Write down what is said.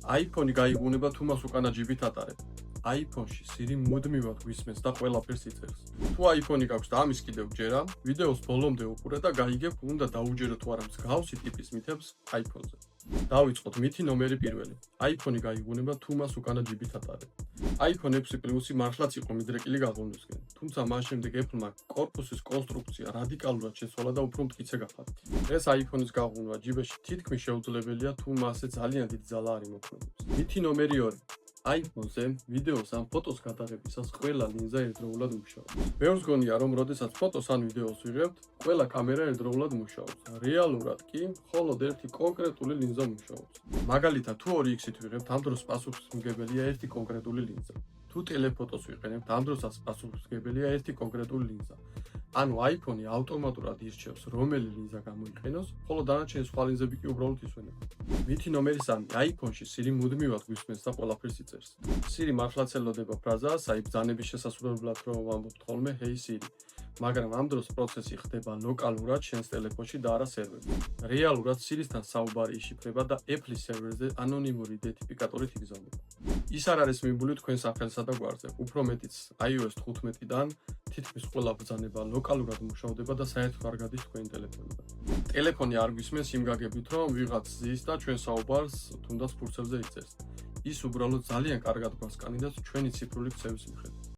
iPhone-ი გაიგუნება თუ მას უკანა ჯიბით ატარებ. iPhone-ში Siri მუდმივად გვისმენს და ყველაფერს იწერს. თუ iPhone-ი გაქვს და ამის კიდევ ჯერა, ვიდეოს ბოლომდე უყურე და გაიგებ, უნდა დაუჯერო თუ არა მსგავსი ტიპის მითებს iPhone-ზე. დავიწყოთ მითი ნომერი პირველი. iPhone-ი გაიგუნება თუ მას უკანა ჯიბით ატარებ. iPhone 6 Plus-ი მართლაც იყო მიდრეკილი გაღონისკენ, თუმცა მას შემდეგ Apple-მა კორპუსის კონსტრუქცია რადიკალურად შეცვალა და უფრო მტკიცე გახადა. ეს iPhone-ის გაღუნება ჯიბეში თითქმის შეუძლებელია, თუ მასზე ძალიან დიდი ძალა არ იმოქმედებს. მითი ნომერი 2. iPhone-ზე ვიდეოს ან ფოტოს გადაღებისას ყველა ლინზა ერთდროულად მუშაობს. ბევრს გონია, რომ როდესაც ფოტოს ან ვიდეოს ვიღებთ, ყველა კამერა ერთდროულად მუშაობს. რეალურად კი, მხოლოდ ერთი კონკრეტული ლინზა მუშაობს. მაგალითად, თუ 2x-ით ვიღებთ, ამ დროს პასუხისმგებელია ერთი კონკრეტული ლინზა. თუ ტელეფოტოს ვიყენებთ, ამ დროსაც პასუხისმგებელია ერთი კონკრეტული ლინზა. ანუ iPhone-ი ავტომატურად ირჩევს, რომელი ლინზა გამოიყენოს, ხოლო დანარჩენი სხვა ლინზები კი უბრალოდ ისვენება. მითი ნომერი 3. iPhone-ში Siri მუდმივად გვისმენს და ყველაფერს იწერს. Siri მართლაც ელოდება ფრაზას, აი ბრძანების შესასრულებლად რომ ვამბობთ ხოლმე Hey Siri. მაგრამ ამ დროს პროცესი ხდება ლოკალურად შენს ტელეფონში და არა სერვერზე. რეალურად Siri-სთან საუბარი იშიფრება და Apple-ის სერვერზე ანონიმური იდენტიფიკატორით იგზავნება. ის არ არის მიმბული თქვენ სახელსა და გვარზე, უფრო მეტიც iOS 15-დან თითქმის ყველა ბრძანება ლოკალურად მუშავდება და საერთოდ არ გადის თქვენი ტელეფონიდან. ტელეფონი არ გვისმენს იმ გაგებით, რომ ვიღაც ზის და ჩვენ საუბარს თუნდაც ფურცელზე იწერს. ის უბრალოდ ძალიან კარგად გვასკანინებს ჩვენი ციფრული ქცევის მიხედვით.